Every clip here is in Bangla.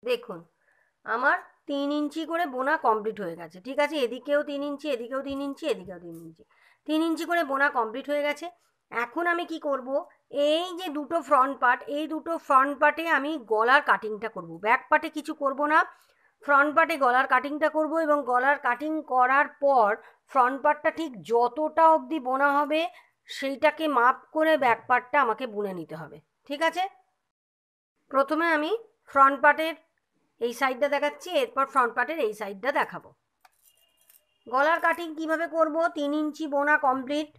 দেখুন আমার 3 ইঞ্চি করে বোনা কমপ্লিট হয়ে গেছে। ঠিক আছে, এদিকেও 3 ইঞ্চি, এদিকেও 3 ইঞ্চি, এদিকেও 3 ইঞ্চি, 3 ইঞ্চি করে বোনা কমপ্লিট হয়ে গেছে। এখন আমি কি করব, এই যে দুটো ফ্রন্ট পার্ট, এই দুটো ফ্রন্ট পার্টে আমি গলার কাটিংটা করব। ব্যাক পার্টে কিছু করব না, ফ্রন্ট পার্টে গলার কাটিংটা করব। এবং গলার কাটিং করার পর ফ্রন্ট পার্টটা ঠিক যতটা অবধি বোনা হবে সেইটাকে মাপ করে ব্যাক পার্টটা আমাকে বুনে নিতে হবে। ঠিক আছে, প্রথমে আমি ফ্রন্ট পার্টের এই সাইডটা দেখাচ্ছি, এরপর ফ্রন্ট পার্টের এই সাইডটা দেখাবো। গলার কাটিং কিভাবে করব, 3 ইঞ্চি বোনা কমপ্লিট।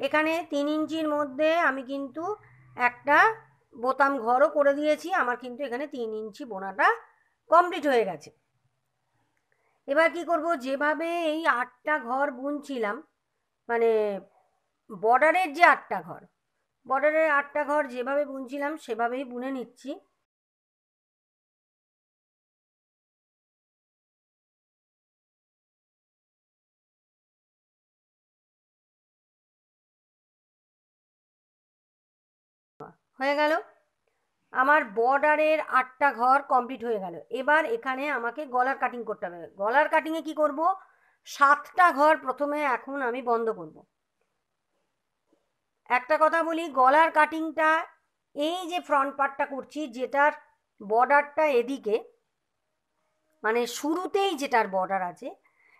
এখানে 3 ইঞ্চির মধ্যে আমি কিন্তু একটা বোতাম ঘরও করে দিয়েছি। আমার কিন্তু এখানে 3 ইঞ্চি বোনাটা কমপ্লিট হয়ে গেছে। এবার কি করব, যেভাবে এই 8টা ঘর বুনছিলাম, মানে বর্ডারের যে 8টা ঘর, বর্ডারের 8টা ঘর যেভাবে বুনছিলাম সেভাবেই বুনে নিচ্ছি। হয়ে গেল, আমার বর্ডারের 8টা ঘর কমপ্লিট হয়ে গেল। এবার এখানে আমাকে গলার কাটিং করতে হবে। গলার কাটিংয়ে কি করব, 7টা ঘর প্রথমে এখন আমি বন্ধ করব। একটা কথা বলি, গলার কাটিংটা এই যে ফ্রন্ট পার্টটা করছি, যেটার বর্ডারটা এদিকে, মানে শুরুতেই যেটার বর্ডার আছে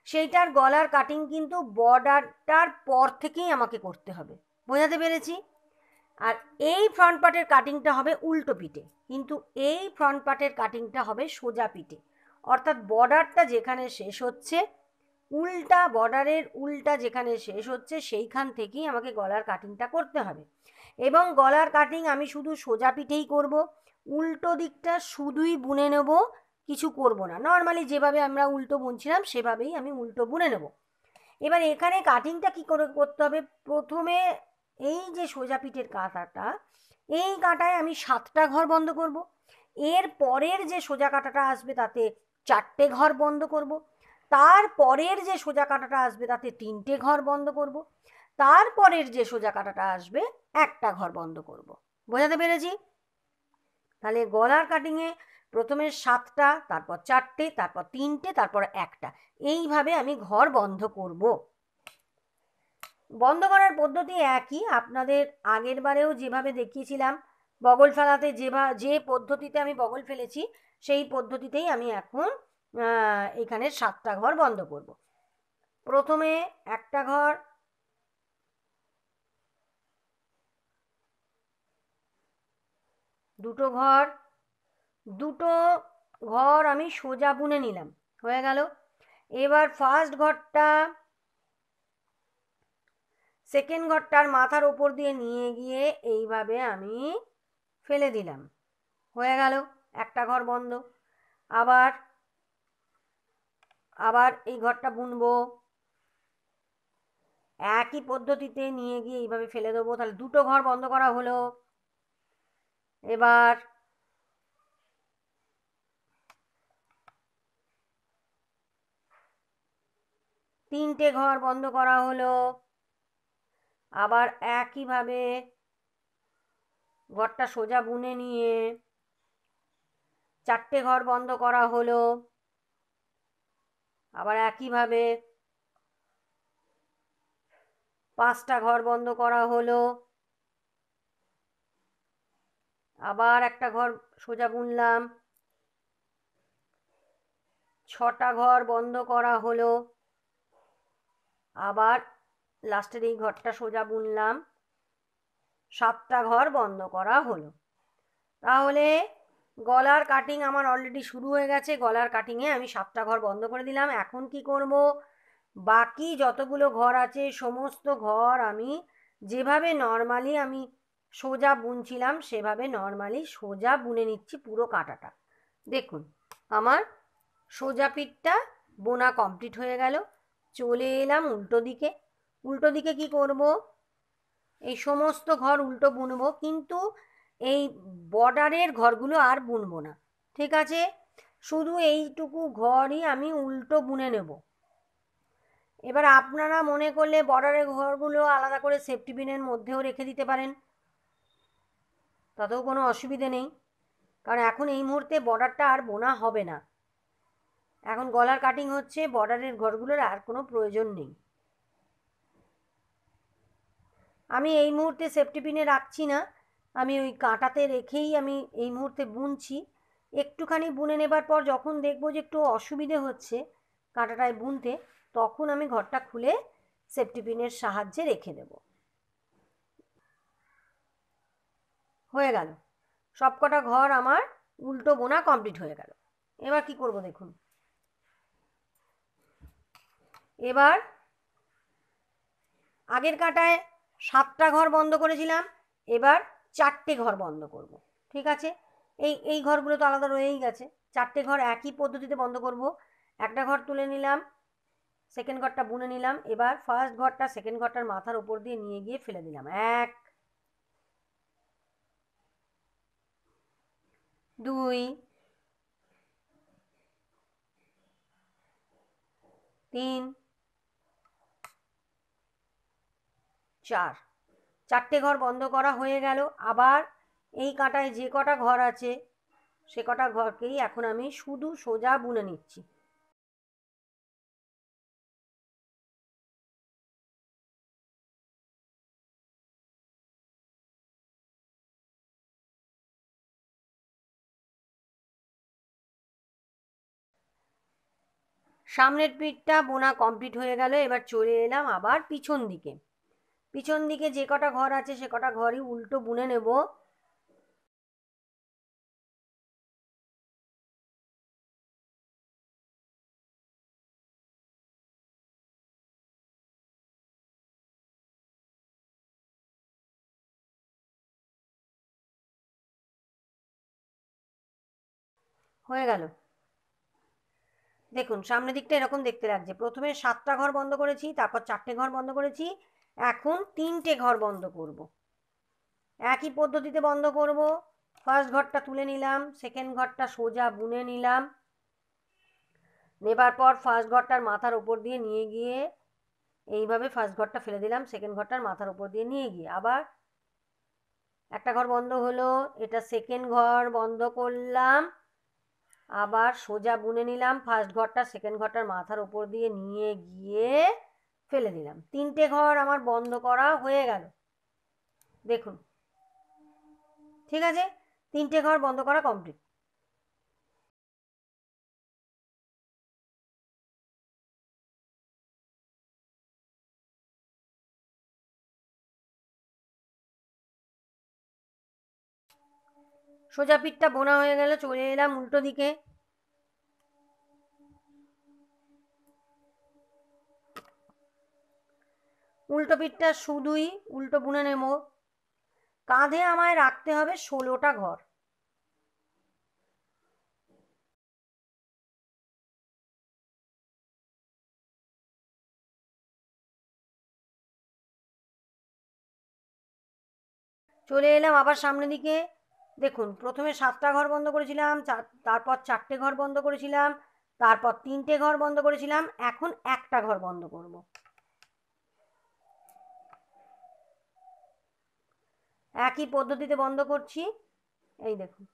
সেইটার গলার কাটিং কিন্তু বর্ডারটার পর থেকেই আমাকে করতে হবে। বোঝাতে পেরেছি? আর এই ফ্রন্ট পার্টের কাটিংটা হবে উল্টো পিঠে, কিন্তু এই ফ্রন্ট পার্টের কাটিংটা হবে সোজা পিঠে। অর্থাৎ বর্ডারটা যেখানে শেষ হচ্ছে, উল্টা বর্ডারের উল্টা যেখানে শেষ হচ্ছে সেইখান থেকেই আমাকে গলার কাটিংটা করতে হবে। এবং গলার কাটিং আমি শুধু সোজা পিঠেই করব, উল্টো দিকটা শুধুই বুনে নেব, কিছু করব না। নর্মালি যেভাবে আমরা উল্টো বুনছিলাম সেভাবেই আমি উল্টো বুনে নেব। এবার এখানে কাটিংটা কি করে করতে হবে, প্রথমে এই যে সোজা পিঠের কাঁটাটা, এই কাঁটায় আমি 7টা ঘর বন্ধ করব। এর পরের যে সোজা কাঁটাটা আসবে তাতে 4টে ঘর বন্ধ করব। তারপরের যে সোজা কাঁটাটা আসবে তাতে 3টে ঘর বন্ধ করব। তারপরের যে সোজা কাঁটাটা আসবে একটা ঘর বন্ধ করব। বোঝাতে পেরেছি? তাহলে গলার কাটিংয়ে প্রথমে 7টা, তারপর 4টে, তারপর 3টে, তারপর একটা, এইভাবে আমি ঘর বন্ধ করব। বন্ধ করার পদ্ধতি একই, আপনাদের আগের বারেও যেভাবে দেখিয়েছিলাম বগল ফেলাতে, যে পদ্ধতিতে আমি বগল ফেলেছি সেই পদ্ধতিতেই আমি এখন এখানে 7টা ঘর বন্ধ করব। প্রথমে একটা ঘর, দুটো ঘর, দুটো ঘর আমি সোজা বুনে নিলাম, হয়ে গেল। এবার ফার্স্ট ঘরটা সেকেন্ড ঘরটার মাথার ওপর দিয়ে নিয়ে গিয়ে এইভাবে আমি ফেলে দিলাম, হয়ে গেল, একটা ঘর বন্ধ। আবার আবার এই ঘরটা বুনবো, একই পদ্ধতিতে নিয়ে গিয়ে এইভাবে ফেলে দেবো, তাহলে দুটো ঘর বন্ধ করা হলো। এবার তিনটে ঘর বন্ধ করা হলো। আবার একইভাবে ঘরটা সোজা বুনে নিয়ে 4টে ঘর বন্ধ করা হলো। আবার একইভাবে 5টা ঘর বন্ধ করা হলো। আবার একটা ঘর সোজা বুনলাম, 6টা ঘর বন্ধ করা হলো। আবার লাস্টের এই ঘরটা সোজা বুনলাম, 7টা ঘর বন্ধ করা হলো। তাহলে গলার কাটিং আমার অলরেডি শুরু হয়ে গেছে। গলার কাটিংয়ে আমি 7টা ঘর বন্ধ করে দিলাম। এখন কি করব, বাকি যতগুলো ঘর আছে সমস্ত ঘর আমি যেভাবে নর্মালি আমি সোজা বুনছিলাম সেভাবে নর্মালি সোজা বুনে নিচ্ছি পুরো কাঁটাটা। দেখুন আমার সোজা পিঠটা বোনা কমপ্লিট হয়ে গেল। চলে এলাম উল্টো দিকে। উল্টো দিকে কি করব, এই সমস্ত ঘর উল্টো বুনবো, কিন্তু এই বর্ডারের ঘরগুলো আর বুনবো না। ঠিক আছে, শুধু এইটুকু ঘরই আমি উল্টো বুনে নেব। এবার আপনারা মনে করলে বর্ডারের ঘরগুলো আলাদা করে সেফটি পিনের মধ্যেও রেখে দিতে পারেন, তাতেও কোনো অসুবিধে নেই। কারণ এখন এই মুহূর্তে বর্ডারটা আর বোনা হবে না, এখন গলার কাটিং হচ্ছে, বর্ডারের ঘরগুলোর আর কোনো প্রয়োজন নেই। আমি এই মুহূর্তে সেফটি পিনে রাখছি না, আমি ওই কাঁটাতে রেখেই আমি এই মুহূর্তে বুনছি। একটুখানি বুনে নেবার পর যখন দেখবো যে একটু অসুবিধে হচ্ছে কাঁটাটায় বুনতে, তখন আমি ঘরটা খুলে সেফটি পিনের সাহায্যে রেখে দেব। হয়ে গেল, সবকটা ঘর আমার উল্টো বোনা কমপ্লিট হয়ে গেল। এবার কি করব দেখুন, এবার আগের কাঁটায় 7টা ঘর বন্ধ করেছিলাম, এবার 4টে ঘর বন্ধ করব। ঠিক আছে, এই ঘরগুলো তো আলাদা রয়েই গেছে, 4টে ঘর একই পদ্ধতিতে বন্ধ করব। একটা ঘর তুলে নিলাম, সেকেন্ড ঘরটা বুনে নিলাম, এবার ফার্স্ট ঘরটা সেকেন্ড ঘরটার মাথার উপর দিয়ে নিয়ে গিয়ে ফেলে দিলাম। 1 2 3 4, 4টে ঘর বন্ধ করা হয়ে গেল। আবার এই কাঁটায় যে কটা ঘর আছে সে কটা ঘরকেই এখন আমি শুধু সোজা বুনে নিচ্ছি। সামনের পিঠটা বোনা কমপ্লিট হয়ে গেল, এবার চলে এলাম আবার পিছন দিকে। পিছন দিকে যে কটা ঘর আছে সে কটা ঘরই উল্টো বুনে নেব। হয়ে গেল, দেখুন সামনের দিকটা এরকম দেখতে লাগছে। প্রথমে 7টা ঘর বন্ধ করেছি, তারপর 4টে ঘর বন্ধ করেছি, এখন 3টে ঘর বন্ধ করব। একই পদ্ধতিতে বন্ধ করব। ফার্স্ট ঘরটা তুলে নিলাম, সেকেন্ড ঘরটা সোজা বুনে নিলাম, নেবার পর ফার্স্ট ঘরটার মাথার উপর দিয়ে নিয়ে গিয়ে এইভাবে ফার্স্ট ঘরটা ফেলে দিলাম, সেকেন্ড ঘরটার মাথার উপর দিয়ে নিয়ে গিয়ে আবার একটা ঘর বন্ধ হলো, এটা সেকেন্ড ঘর বন্ধ করলাম, আবার সোজা বুনে নিলাম, ফার্স্ট ঘরটা সেকেন্ড ঘরটার মাথার উপর দিয়ে নিয়ে গিয়ে ফেলে দিলাম। 3টে ঘর আমার বন্ধ করা হয়ে গেল, দেখুন। ঠিক আছে, 3টে ঘর বন্ধ করা কমপ্লিট। সোজা পিঠটা বোনা হয়ে গেল, চলে এলাম উল্টো দিকে। উল্টো পিঠটা শুধুই উল্টো বুনে নেব। কাঁধে আমায় রাখতে হবে 16টা ঘর। চলে এলাম আবার সামনের দিকে। দেখুন প্রথমে 7টা ঘর বন্ধ করেছিলাম, তারপর 4টে ঘর বন্ধ করেছিলাম, তারপর 3টে ঘর বন্ধ করেছিলাম, এখন একটা ঘর বন্ধ করব। একই পদ্ধতিতে বন্ধ করছি, এই দেখুন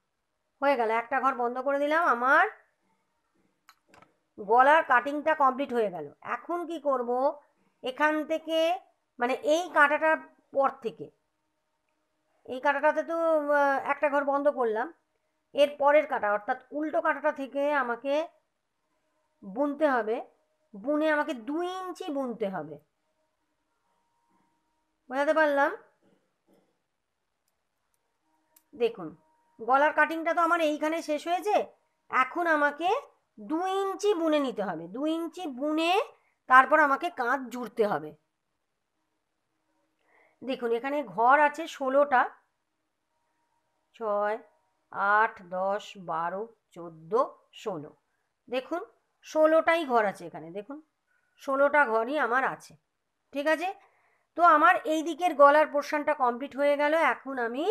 হয়ে গেল, একটা ঘর বন্ধ করে দিলাম। আমার গলার কাটিংটা কমপ্লিট হয়ে গেল। এখন কি করব, এখান থেকে মানে এই কাঁটাটার পর থেকে, এই কাঁটাটাতে তো একটা ঘর বন্ধ করলাম, এর পরের কাঁটা অর্থাৎ উল্টো কাঁটাটা থেকে আমাকে বুনতে হবে, বুনে আমাকে 2 ইঞ্চি বুনতে হবে। বোঝাতে পারলাম? দেখুন গলার কাটিংটা তো আমার এইখানে শেষ হয়েছে, এখন আমাকে 2 ইঞ্চি বুনে নিতে হবে। 2 ইঞ্চি বুনে তারপর আমাকে কাঁধ জুড়তে হবে। দেখুন এখানে ঘর আছে 16টা, 6 8 10 12 14 16। দেখুন 16টাই ঘর আছে এখানে, দেখুন 16টা ঘরই আমার আছে। ঠিক আছে, তো আমার এই দিকের গলার পোর্শনটা কমপ্লিট হয়ে গেল। এখন আমি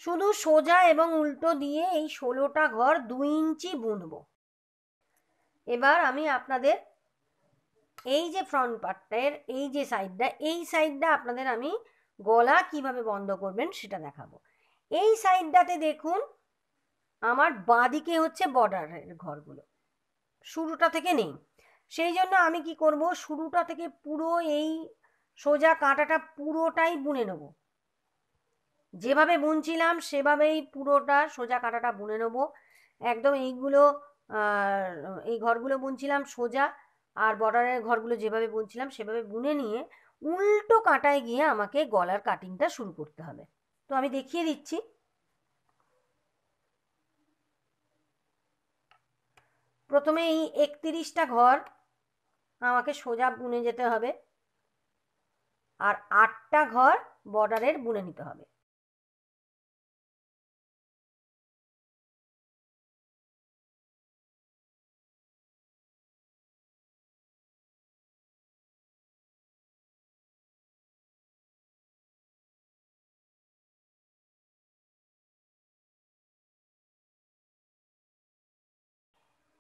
শুধু সোজা এবং উল্টো দিয়ে এই 16টা ঘর 2 ইঞ্চি বুনবো। এবার আমি আপনাদের এই যে ফ্রন্ট পার্টের এই যে সাইডটা, এই সাইডটা আপনাদের আমি গলা কিভাবে বন্ধ করবেন সেটা দেখাবো। এই সাইডটাতে দেখুন আমার বাঁদিকে হচ্ছে বর্ডারের ঘরগুলো, শুরুটা থেকে নেই। সেই জন্য আমি কি করব, শুরুটা থেকে পুরো এই সোজা কাঁটাটা পুরোটাই বুনে নেব। যেভাবে বুনছিলাম সেভাবেই পুরোটা সোজা কাঁটাটা বুনে নেব একদম। এইগুলো এই ঘরগুলো বুনছিলাম সোজা, আর বর্ডারের ঘরগুলো যেভাবে বুনছিলাম সেভাবে বুনে নিয়ে উল্টো কাঁটায় গিয়ে আমাকে গলার কাটিংটা শুরু করতে হবে। তো আমি দেখিয়ে দিচ্ছি। প্রথমে এই 31টা ঘর আমাকে সোজা বুনে যেতে হবে, আর 8টা ঘর বর্ডারের বুনে নিতে হবে।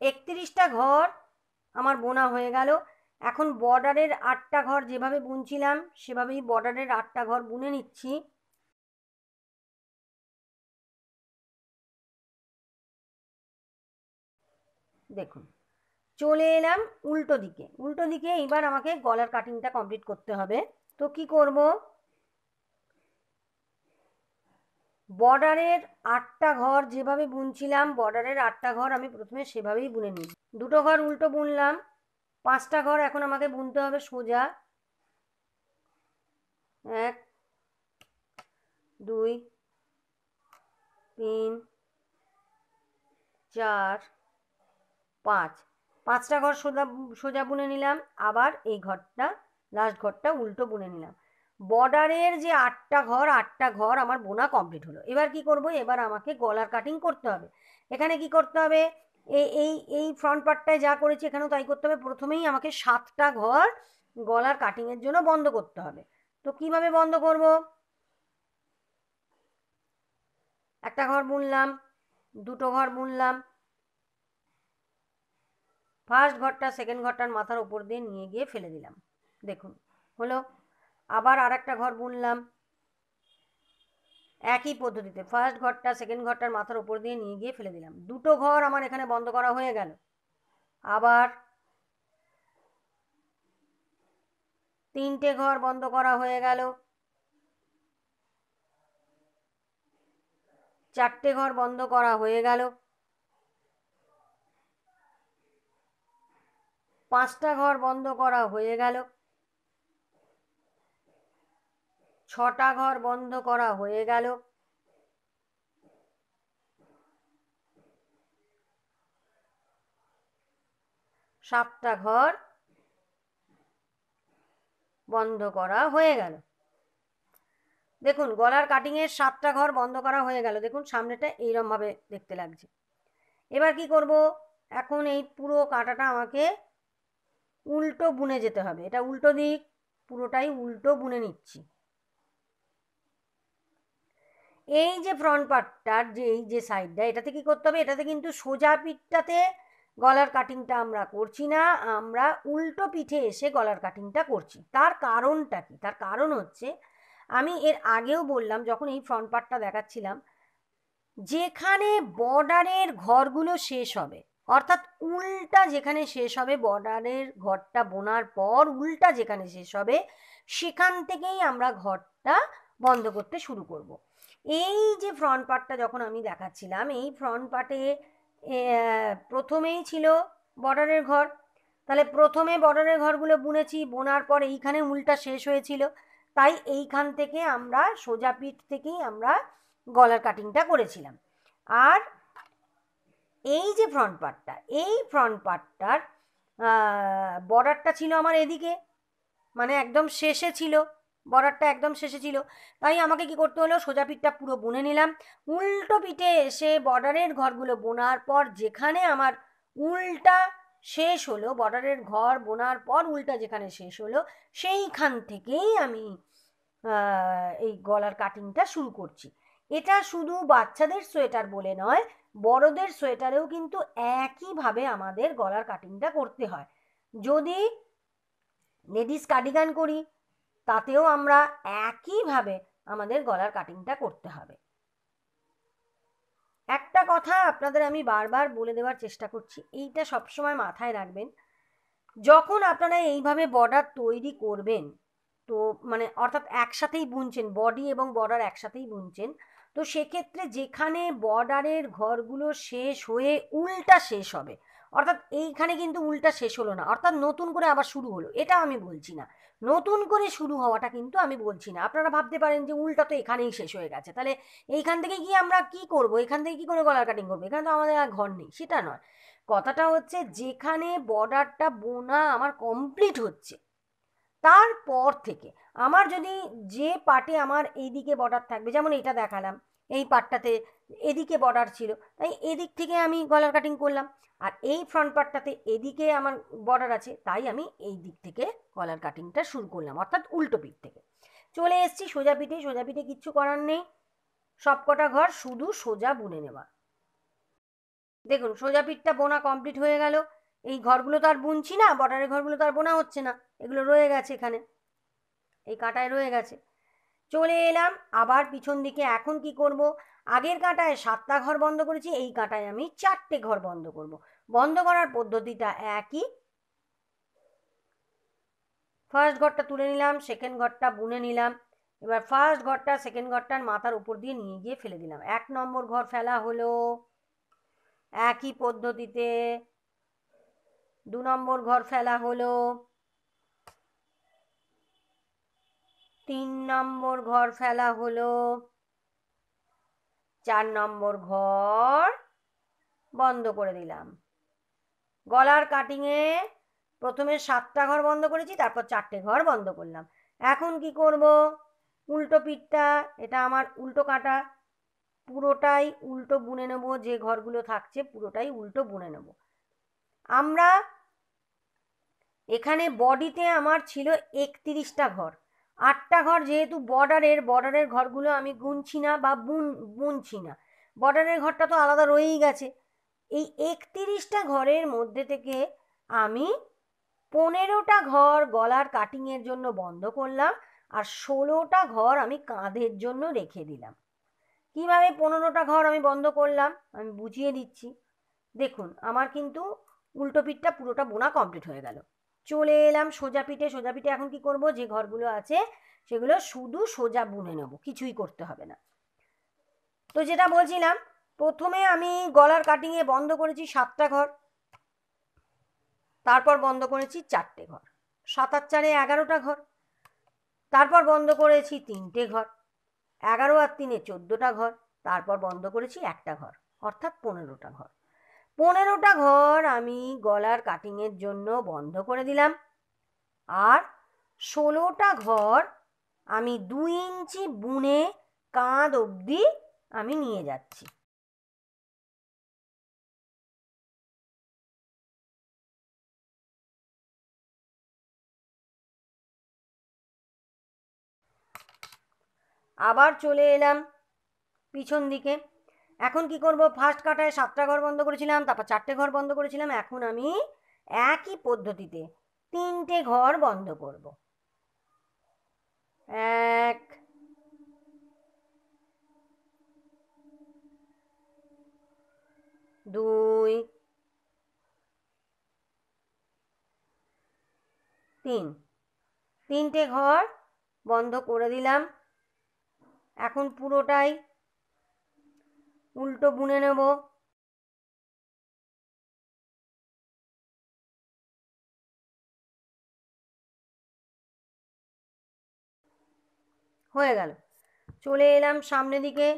একত্রিশটা ঘর আমার বোনা হয়ে গেল। এখন বর্ডারের 8টা ঘর যেভাবে বুনছিলাম সেভাবেই বর্ডারের 8টা ঘর বুনে নিচ্ছি। দেখুন চলে এলাম উল্টো দিকে। উল্টো দিকে এবার আমাকে গলার কাটিংটা কমপ্লিট করতে হবে। তো কি করব, বর্ডারের 8টা ঘর যেভাবে বুনছিলাম বর্ডারের 8টা ঘর আমি প্রথমে সেভাবেই বুনে নিই। 2টো ঘর উল্টো বুনলাম, 5টা ঘর এখন আমাকে বুনতে হবে সোজা। 1 2 3 4 5, 5টা ঘর সোজা সোজা বুনে নিলাম। আবার এই ঘরটা লাস্ট ঘরটা উল্টো বুনে নিলাম। বর্ডারের যে 8টা ঘর 8টা ঘর আমার বোনা কমপ্লিট হলো। এবার কি করব, এবার আমাকে গলার কাটিং করতে হবে। এখানে কি করতে হবে, এই এই এই ফ্রন্ট পার্টটায় যা করেছি এখানেও তাই করতে হবে। প্রথমেই আমাকে 7টা ঘর গলার কাটিংয়ের জন্য বন্ধ করতে হবে। তো কিভাবে বন্ধ করব, একটা ঘর বুনলাম, 2টো ঘর বুনলাম, ফার্স্ট ঘরটা সেকেন্ড ঘরটার মাথার উপর দিয়ে নিয়ে গিয়ে ফেলে দিলাম। দেখুন হলো। আবার আর একটা ঘর বুনলাম একই পদ্ধতিতে, ফার্স্ট ঘরটা সেকেন্ড ঘরটার মাথার উপর দিয়ে নিয়ে গিয়ে ফেলে দিলাম। 2টো ঘর আমার এখানে বন্ধ করা হয়ে গেল। আবার 3টে ঘর বন্ধ করা হয়ে গেল। 4টে ঘর বন্ধ করা হয়ে গেল। 5টা ঘর বন্ধ করা হয়ে গেল। 6টা ঘর বন্ধ করা হয়ে গেল। 7টা ঘর বন্ধ করা হয়ে গেল। দেখুন গলার কাটিংয়ের 7টা ঘর বন্ধ করা হয়ে গেল। দেখুন সামনেটা এইরকমভাবে দেখতে লাগছে। এবার কি করব, এখন এই পুরো কাঁটাটা আমাকে উল্টো বুনে যেতে হবে। এটা উল্টো দিক, পুরোটাই উল্টো বুনে নিচ্ছি। এই যে ফ্রন্ট পার্টটার যে এই যে সাইডটা, এটাতে কি করতে হবে, এটাতে কিন্তু সোজা পিঠটাতে গলার কাটিংটা আমরা করছি না, আমরা উল্টো পিঠে এসে গলার কাটিংটা করছি। তার কারণটা কি, তার কারণ হচ্ছে আমি এর আগেও বললাম যখন এই ফ্রন্ট পার্টটা দেখাচ্ছিলাম, যেখানে বর্ডারের ঘরগুলো শেষ হবে, অর্থাৎ উল্টা যেখানে শেষ হবে, বর্ডারের ঘরটা বোনার পর উল্টা যেখানে শেষ হবে সেখান থেকেই আমরা ঘরটা বন্ধ করতে শুরু করব। এই যে ফ্রন্ট পার্টটা যখন আমি দেখাচ্ছিলাম, এই ফ্রন্ট পার্টে প্রথমেই ছিল বর্ডারের ঘর, তাহলে প্রথমে বর্ডারের ঘরগুলো বুনেছি, বোনার পর এইখানে উল্টা শেষ হয়েছিল, তাই এইখান থেকে আমরা সোজা পিঠ থেকেই আমরা গলার কাটিংটা করেছিলাম। আর এই যে ফ্রন্ট পার্টটা, এই ফ্রন্ট পার্টটার বর্ডারটা ছিল আমার এদিকে, মানে একদম শেষে ছিল, বর্ডারটা একদম শেষে ছিল, তাই আমাকে কি করতে হলো, সোজা পিঠটা পুরো বুনে নিলাম। উল্টো পিঠে এসে বর্ডারের ঘরগুলো বোনার পর যেখানে আমার উল্টা শেষ হলো, বর্ডারের ঘর বোনার পর উল্টা যেখানে শেষ হলো সেইখান থেকেই আমি এই গলার কাটিংটা শুরু করছি। এটা শুধু বাচ্চাদের সোয়েটার বলে নয়, বড়দের সোয়েটারেও কিন্তু একইভাবে আমাদের গলার কাটিংটা করতে হয়। যদি লেডিস কার্ডিগান করি তাতেও আমরা একইভাবে আমাদের গলার কাটিংটা করতে হবে। একটা কথা আপনাদের আমি বারবার বলে দেওয়ার চেষ্টা করছি, এইটা সবসময় মাথায় রাখবেন। যখন আপনারা এইভাবে বর্ডার তৈরি করবেন, তো মানে অর্থাৎ একসাথেই বুনছেন, বডি এবং বর্ডার একসাথেই বুনছেন, তো সেক্ষেত্রে যেখানে বর্ডারের ঘরগুলো শেষ হয়ে উল্টা শেষ হবে, অর্থাৎ এইখানে কিন্তু উল্টা শেষ হলো না, অর্থাৎ নতুন করে আবার শুরু হলো, এটা আমি বলছি না। নতুন করে শুরু হওয়াটা কিন্তু আমি বলছি না। আপনারা ভাবতে পারেন যে উল্টা তো এখানেই শেষ হয়ে গেছে, তাহলে এইখান থেকে গিয়ে আমরা কি করব, এখান থেকে কি করে গলার কাটিং করবো, এখানে তো আমাদের আর ঘর নেই। সেটা নয়, কথাটা হচ্ছে যেখানে বর্ডারটা বোনা আমার কমপ্লিট হচ্ছে, তারপর থেকে আমার যদি যে পার্টে আমার এইদিকে বর্ডার থাকবে, যেমন এটা দেখালাম, এই পার্টটাতে এদিকে বর্ডার ছিল, তাই এদিক থেকে আমি গলার কাটিং করলাম। আর এই ফ্রন্ট পার্টটাতে এদিকে আমার বর্ডার আছে, তাই আমি এই দিক থেকে গলার কাটিংটা শুরু করলাম, অর্থাৎ উল্টো পিঠ থেকে। চলে এসেছি সোজা পিঠে। সোজা পিঠে কিচ্ছু করার নেই, সবকটা ঘর শুধু সোজা বুনে নেওয়া। দেখুন সোজা পিঠটা বোনা কমপ্লিট হয়ে গেল। এই ঘরগুলো তো আর বুনছি না, বর্ডারের ঘরগুলো তো আর বোনা হচ্ছে না, এগুলো রয়ে গেছে এখানে, এই কাঁটায় রয়ে গেছে। চলে এলাম আবার পিছন দিকে। এখন কি করব, আগের কাঁটায় 7টা ঘর বন্ধ করেছি, এই কাঁটায় আমি 4টে ঘর বন্ধ করব। বন্ধ করার পদ্ধতিটা একই। ফার্স্ট ঘরটা তুলে নিলাম, সেকেন্ড ঘরটা বুনে নিলাম। এবার ফার্স্ট ঘরটা সেকেন্ড ঘরটার মাথার উপর দিয়ে নিয়ে গিয়ে ফেলে দিলাম। 1 নম্বর ঘর ফেলা হলো একই পদ্ধতিতে। 2 নম্বর ঘর ফেলা হলো। 3 নম্বর ঘর ফেলা হলো। 4 নম্বর ঘর বন্ধ করে দিলাম। গলার কাটিংয়ে প্রথমে 7টা ঘর বন্ধ করেছি, তারপর 4টে ঘর বন্ধ করলাম। এখন কি করব, উল্টো পিঠটা, এটা আমার উল্টো কাটা, পুরোটাই উল্টো বুনে নেব। যে ঘরগুলো থাকছে পুরোটাই উল্টো বুনে নেব। আমরা এখানে বডিতে আমার ছিল 31টা ঘর। 8টা ঘর যেহেতু বর্ডারের ঘরগুলো আমি গুনছি না বা বুনছি না, বর্ডারের ঘরটা তো আলাদা রয়েই গেছে। এই 31টা ঘরের মধ্যে থেকে আমি 15টা ঘর গলার কাটিংয়ের জন্য বন্ধ করলাম, আর 16টা ঘর আমি কাঁধের জন্য রেখে দিলাম। কিভাবে 15টা ঘর আমি বন্ধ করলাম আমি বুঝিয়ে দিচ্ছি। দেখুন আমার কিন্তু উল্টো পিঠটা পুরোটা বোনা কমপ্লিট হয়ে গেল। চলে এলাম সোজা পিঠে। সোজা পিঠে এখন কি করব, যে ঘরগুলো আছে সেগুলো শুধু সোজা বুনে নেব, কিছুই করতে হবে না। তো যেটা বলছিলাম, প্রথমে আমি গলার কাটিংয়ে বন্ধ করেছি 7টা ঘর, তারপর বন্ধ করেছি 4টে ঘর, 7 আর 4 11টা ঘর। তারপর বন্ধ করেছি 3টে ঘর, 11 আর 3 14টা ঘর। তারপর বন্ধ করেছি একটা ঘর, অর্থাৎ 15টা ঘর। 15টা ঘর আমি গলার কাটিংয়ের জন্য বন্ধ করে দিলাম, আর 16টা ঘর আমি 2 ইঞ্চি বুনে কাঁধ অবধি আমি নিয়ে যাচ্ছি। আবার চলে এলাম পিছন দিকে। এখন কি করব, ফার্স্ট কাটায় 7টা ঘর বন্ধ করেছিলাম, তারপর 4টে ঘর বন্ধ করেছিলাম। এখন আমি একই পদ্ধতিতে 3টে ঘর বন্ধ করব। 1 2 3, 3টে ঘর বন্ধ করে দিলাম। এখন পুরোটাই উল্টো বুনে নেব। হয়ে গেল। চলে এলাম সামনের দিকে।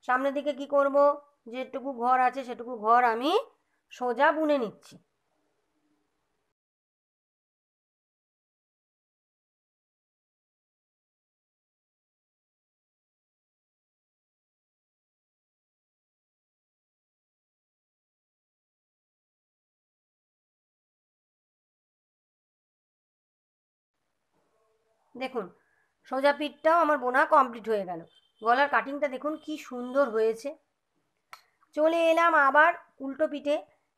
সামনের দিকে কি করব, যেটুকু ঘর আছে সেটুকু ঘর আমি সোজা বুনে নিচ্ছি। দেখুন সোজা পিঠটাও আমার বোনা কমপ্লিট হয়ে গেল। গলার কাটিংটা দেখুন কি সুন্দর হয়েছে। চলে এলাম আবার উল্টো পিঠে।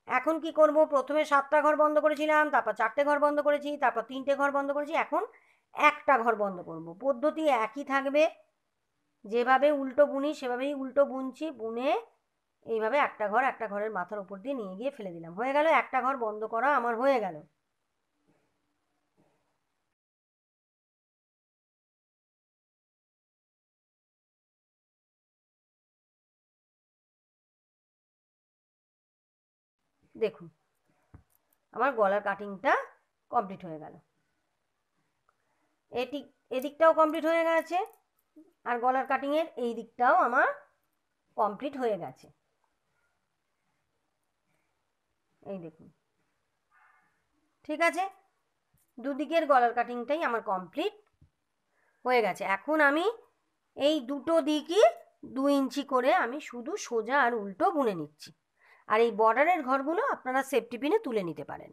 এখন কি করব, প্রথমে 7টা ঘর বন্ধ করেছিলাম, তারপর 4টে ঘর বন্ধ করেছি, তারপর 3টে ঘর বন্ধ করেছি। এখন একটা ঘর বন্ধ করব। পদ্ধতি একই থাকবে, যেভাবে উল্টো বুনি সেভাবেই উল্টো বুনছি। বুনে এইভাবে একটা ঘর একটা ঘরের মাথার উপর দিয়ে নিয়ে গিয়ে ফেলে দিলাম। হয়ে গেল, একটা ঘর বন্ধ করা আমার হয়ে গেল। দেখুন আমার গলার কাটিংটা কমপ্লিট হয়ে গেল। এদিকটাও কমপ্লিট হয়ে গেছে, আর গলার কাটিংয়ের এই দিকটাও আমার কমপ্লিট হয়ে গেছে। এই দেখুন, ঠিক আছে, দুদিকের গলার কাটিংটাই আমার কমপ্লিট হয়ে গেছে। এখন আমি এই দুটো দিকই 2 ইঞ্চি করে আমি শুধু সোজা আর উল্টো বুনে নিচ্ছি। আর এই বর্ডারের ঘরগুলো আপনারা সেফটি পিনে তুলে নিতে পারেন।